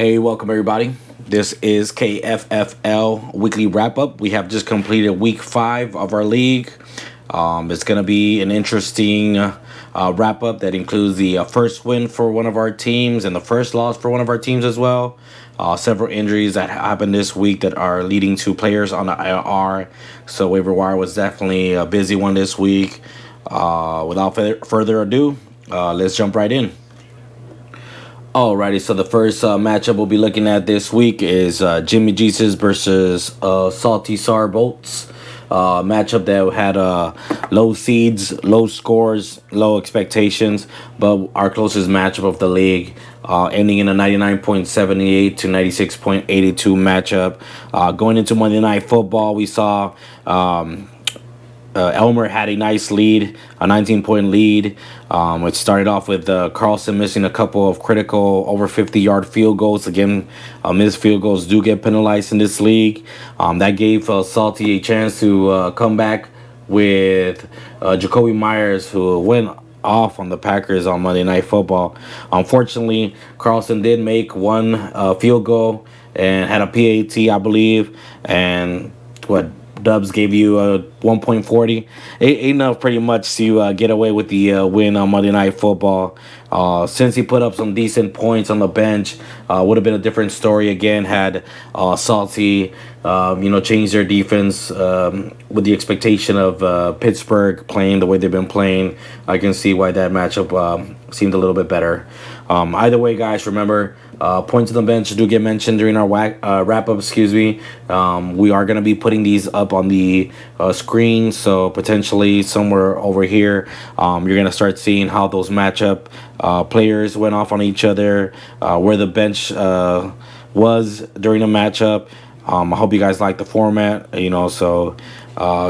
Hey, welcome everybody. This is KFFL weekly wrap up. We have just completed week 5 of our league. It's going to be an interesting wrap up that includes the first win for one of our teams and the first loss for one of our teams as well. Several injuries that happened this week that are leading to players on the IR. So waiver wire was definitely a busy one this week. Without further ado, let's jump right in. Alrighty, so the first matchup we'll be looking at this week is Jimmy Jesus versus Salty Sar Bolts. Matchup that had low seeds, low scores, low expectations, but our closest matchup of the league, ending in a 99.78 to 96.82 matchup. Going into Monday Night Football, we saw Elmer had a nice lead, a 19-point lead. It started off with Carlson missing a couple of critical over 50-yard field goals. Again, missed field goals do get penalized in this league. That gave Salty a chance to come back with Jacoby Myers, who went off on the Packers on Monday Night Football. Unfortunately, Carlson did make one field goal and had a PAT, I believe, and what Dubs gave you a 1.40. Enough pretty much to get away with the win on Monday Night Football. Since he put up some decent points on the bench, would have been a different story again had Salty, changed their defense with the expectation of Pittsburgh playing the way they've been playing. I can see why that matchup seemed a little bit better. Either way, guys, remember, points on the bench do get mentioned during our wrap-up, We are going to be putting these up on the screen, so potentially somewhere over here, you're going to start seeing how those matchup players went off on each other, where the bench was during the matchup. I hope you guys like the format, so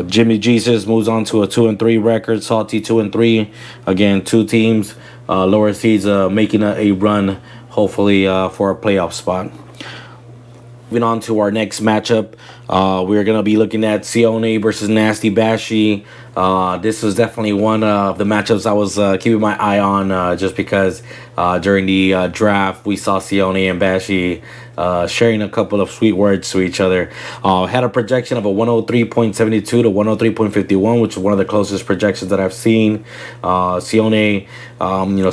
Jimmy Jesus moves on to a 2-3 record, Salty 2-3. Again, two teams, lower seeds making a run, hopefully for a playoff spot. Moving on to our next matchup, we're going to be looking at Sione versus Nasty Bashy. This was definitely one of the matchups I was keeping my eye on just because during the draft we saw Sione and Bashy sharing a couple of sweet words to each other. Had a projection of a 103.72 to 103.51, which is one of the closest projections that I've seen. Sione,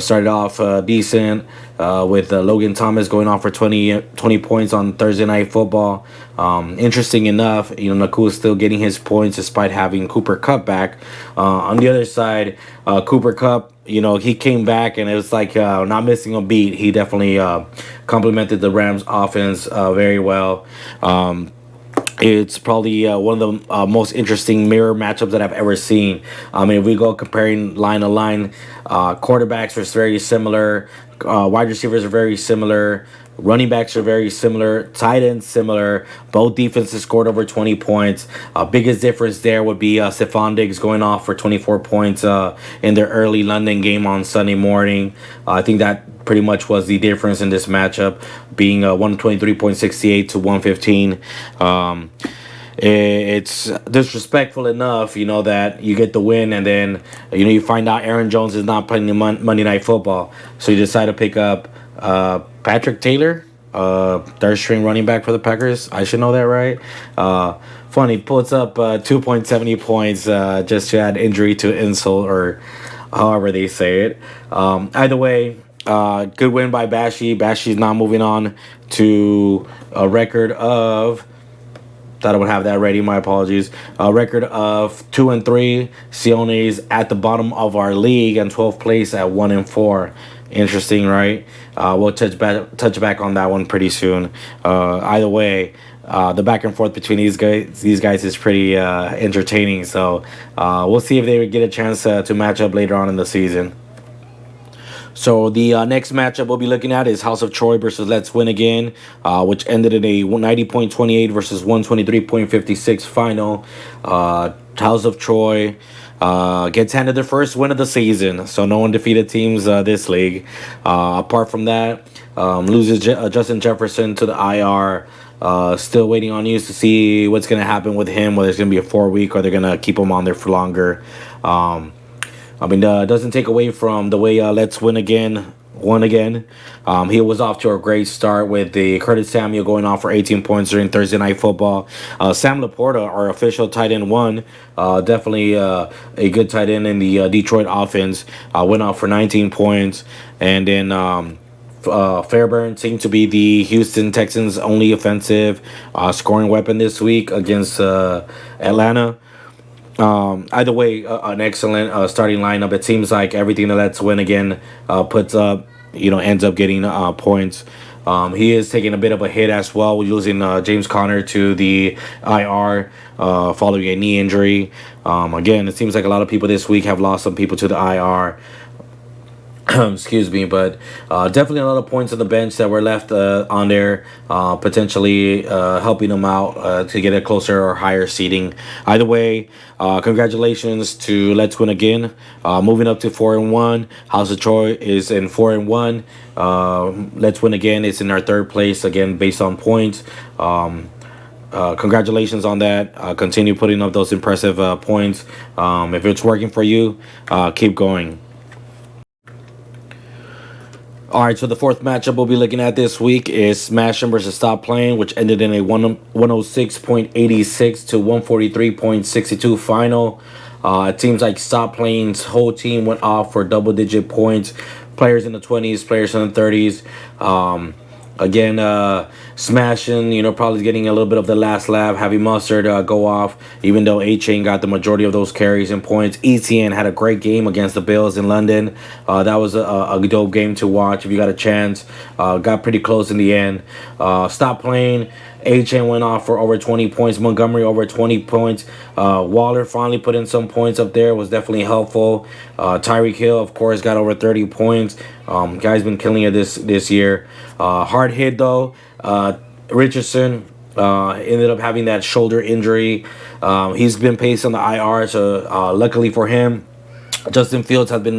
started off decent with Logan Thomas going off for 20 points on Thursday Night Football. Interesting enough, Nakua is still getting his points despite having Cooper Kupp back. On the other side, Cooper Kupp, he came back and it was like not missing a beat. He definitely complemented the Rams offense very well. It's probably one of the most interesting mirror matchups that I've ever seen. I mean, if we go comparing line to line, quarterbacks are very similar. Wide receivers are very similar. Running backs are very similar. Tight ends similar. Both defenses scored over 20 points. Biggest difference there would be Stephon Diggs going off for 24 points in their early London game on Sunday morning. I think that pretty much was the difference in this matchup, being 123.68 to 115. It's disrespectful enough, that you get the win and then, you find out Aaron Jones is not playing the Monday Night Football. So you decide to pick up Patrick Taylor, third string running back for the Packers. I should know that, right? Funny, puts up 2.70 points just to add injury to insult, or however they say it. Either way, good win by Bashy. Bashy's now moving on to a record of... Thought I would have that ready. My apologies. A record of 2-3. Sione's at the bottom of our league and 12th place at 1-4. Interesting, right? We'll touch back on that one pretty soon. Either way, the back and forth between these guys is pretty entertaining. So we'll see if they get a chance to match up later on in the season. So the next matchup we'll be looking at is House of Troy versus Let's Win Again, which ended in a 90.28 versus 123.56 final. House of Troy gets handed their first win of the season, so no undefeated teams this league. Apart from that, loses Justin Jefferson to the IR. Still waiting on news to see what's going to happen with him, whether it's going to be a 4-week or they're going to keep him on there for longer. Doesn't take away from the way Let's Win Again won again. He was off to a great start with the Curtis Samuel going off for 18 points during Thursday Night Football. Sam Laporta, our official tight end one, definitely a good tight end in the Detroit offense, went off for 19 points. And then Fairburn seemed to be the Houston Texans' only offensive scoring weapon this week against Atlanta. Either way, an excellent starting lineup. It seems like everything that Let's Win again puts up, ends up getting points. He is taking a bit of a hit as well, losing James Conner to the IR following a knee injury. Again, it seems like a lot of people this week have lost some people to the IR. Excuse me, but definitely a lot of points on the bench that were left on there, potentially helping them out to get a closer or higher seeding. Either way, congratulations to Let's Win again, moving up to 4-1. House of Troy is in 4-1. Let's Win again. It's in our third place again based on points. Congratulations on that. Continue putting up those impressive points. If it's working for you, keep going. All right, so the fourth matchup we'll be looking at this week is Smashing versus Stop Playing, which ended in a 106.86 to 143.62 final. It seems like Stop Playing's whole team went off for double-digit points. Players in the 20s, players in the 30s. Again, Smashing, probably getting a little bit of the last laugh. Heavy Mustard go off, even though A-Chain got the majority of those carries and points. ETN had a great game against the Bills in London. That was a dope game to watch if you got a chance. Got pretty close in the end. Stop Playing. A-Chain went off for over 20 points. Montgomery over 20 points. Waller finally put in some points up there. Was definitely helpful. Tyreek Hill, of course, got over 30 points. Guy's been killing it this year. Hard hit, though. Richardson ended up having that shoulder injury. He's been placed on the IR, so luckily for him, Justin Fields has been,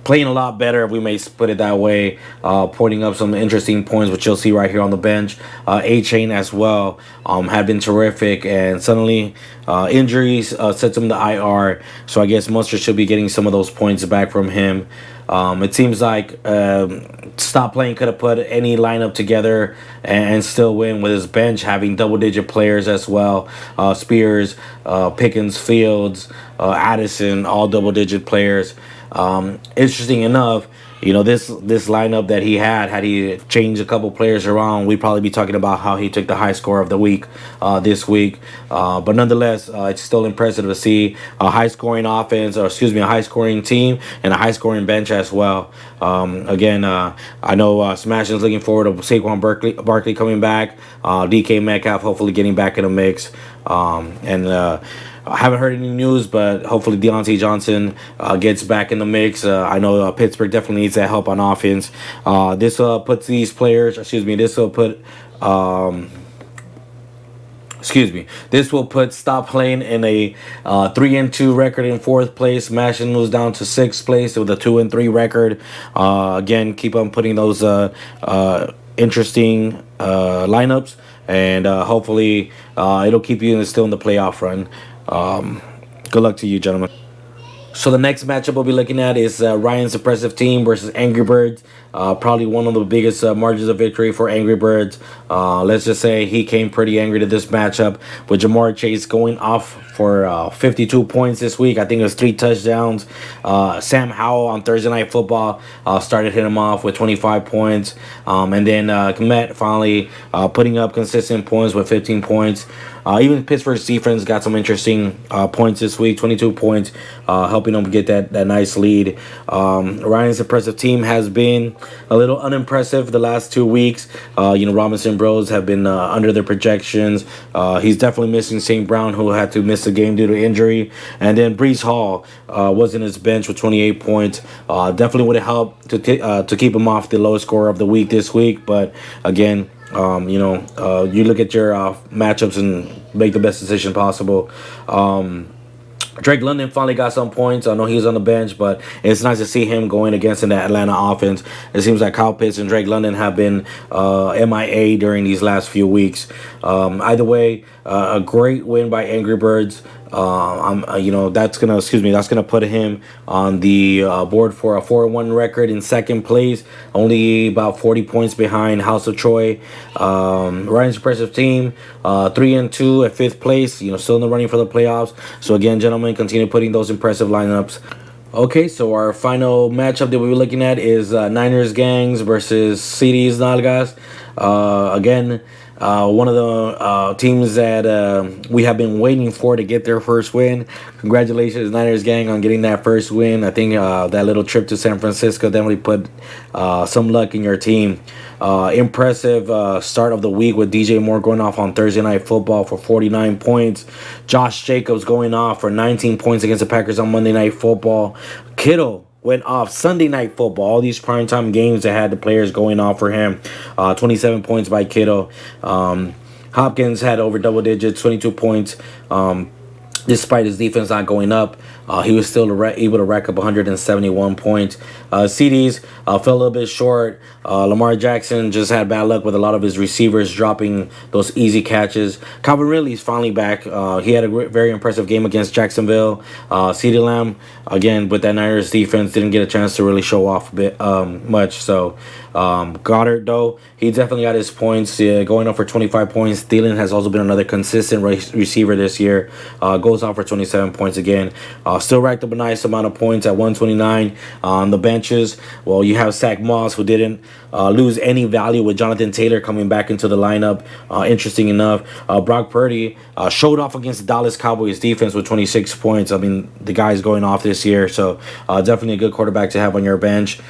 playing a lot better, if we may put it that way, pointing up some interesting points, which you'll see right here on the bench. A-Chain as well had been terrific, and suddenly injuries sent him to IR, so I guess Munster should be getting some of those points back from him. It seems like Stop Playing could have put any lineup together and still win with his bench having double-digit players as well. Spears, Pickens, Fields, Addison, all double-digit players. Interesting enough, this lineup that he had he changed a couple players around, we'd probably be talking about how he took the high score of the week this week. But nonetheless, it's still impressive to see a high-scoring offense, a high-scoring team, and a high-scoring bench as well. Again, I know Smashing's looking forward to Saquon Barkley coming back, DK Metcalf hopefully getting back in the mix, and I haven't heard any news, but hopefully Deontay Johnson gets back in the mix. I know Pittsburgh definitely needs that help on offense. This puts these players, this will put, this will put Stop Playing in a 3-2 record in fourth place. Smashing moves down to sixth place with a 2-3 record. Again, keep on putting those interesting lineups, and hopefully it'll keep you still in the playoff run. Good luck to you, gentlemen. So the next matchup we'll be looking at is Ryan's Impressive Team versus Angry Birds. Probably one of the biggest margins of victory for Angry Birds. Let's just say he came pretty angry to this matchup with Jamar Chase going off for 52 points this week. I think it was 3 touchdowns. Sam Howell on Thursday Night Football started hitting him off with 25 points. And then Kmet finally putting up consistent points with 15 points. Even Pittsburgh's defense got some interesting points this week, 22 points, helping them get that nice lead. Ryan's Impressive Team has been a little unimpressive the last 2 weeks. Robinson Bros have been under their projections. He's definitely missing St. Brown, who had to miss the game due to injury. And then Brees Hall was in his bench with 28 points. Definitely would have helped to keep him off the lowest score of the week this week. But again, you look at your matchups and make the best decision possible. Drake London finally got some points. I know he was on the bench, but it's nice to see him going against in the Atlanta offense. It seems like Kyle Pitts and Drake London have been MIA during these last few weeks. Either way, a great win by Angry Birds. That's gonna put him on the board for a 4-1 record in second place, only about 40 points behind House of Troy. Ryan's impressive team, 3-2 at fifth place. Still in the running for the playoffs. So again, gentlemen, continue putting those impressive lineups. Okay, so our final matchup that we were looking at is Niners Gangs versus CD's Nalgas. Again, one of the teams that we have been waiting for to get their first win. Congratulations, Niners Gang, on getting that first win. I think that little trip to San Francisco definitely put some luck in your team. Impressive start of the week with DJ Moore going off on Thursday Night Football for 49 points. Josh Jacobs going off for 19 points against the Packers on Monday Night Football. Kittle went off Sunday Night Football. All these primetime games that had the players going off for him. 27 points by Kittle. Hopkins had over double digits, 22 points. Despite his defense not going up, he was still able to rack up 171 points. CDs fell a little bit short. Lamar Jackson just had bad luck with a lot of his receivers dropping those easy catches. Calvin Ridley's finally back. He had a very impressive game against Jacksonville. CeeDee Lamb, again, with that Niners defense, didn't get a chance to really show off a bit much. So Goddard, though, he definitely got his points, going up for 25 points. Thielen has also been another consistent receiver this year. Goes off for 27 points again. Still racked up a nice amount of points at 129 on the benches. Well, you have Zach Moss, who didn't lose any value with Jonathan Taylor coming back into the lineup. Interesting enough, Brock Purdy showed off against the Dallas Cowboys defense with 26 points. I mean, the guy's going off this year, so definitely a good quarterback to have on your bench.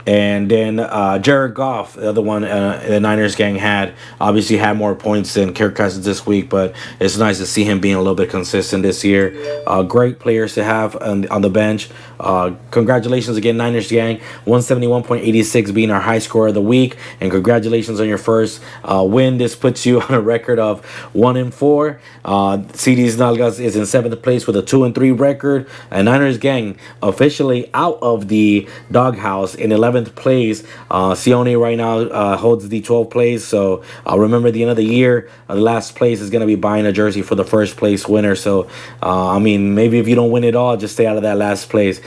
And then Jared Goff, the other one the Niners gang had, obviously had more points than Kirk Cousins this week, but it's nice to see him being a little bit consistent this year. Great players to have on the bench. Congratulations again, Niners gang. 171.86 being our high score of the week. And congratulations on your first win. This puts you on a record of 1-4. CD's Nalgas is in 7th place with a 2-3 record. And Niners gang officially out of the doghouse in 11th place. Sione right now holds the 12th place. So remember, at the end of the year, the last place is going to be buying a jersey for the first place winner. So, I mean, maybe if you don't win it all, just stay out of that last place.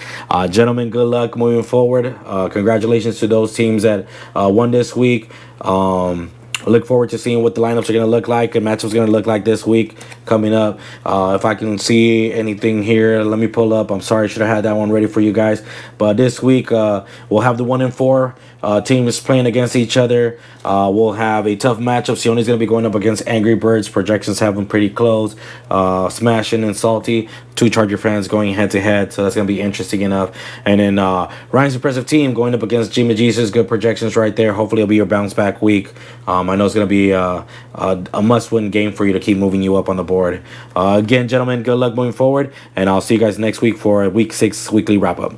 Gentlemen, good luck moving forward. Congratulations to those teams that won this week. I look forward to seeing what the lineups are going to look like and matchups are going to look like this week coming up. If I can see anything here, let me pull up. I'm sorry, I should have had that one ready for you guys. But this week, we'll have the 1-4 teams playing against each other. We'll have a tough matchup. Sione's going to be going up against Angry Birds. Projections have them pretty close. Smashing and Salty, two Charger fans going head-to-head. So that's going to be interesting enough. And then Ryan's impressive team going up against Jimmy Jesus. Good projections right there. Hopefully it'll be your bounce-back week. I know it's going to be a must-win game for you to keep moving you up on the board. Again, gentlemen, good luck moving forward, and I'll see you guys next week for a Week 6 weekly wrap-up.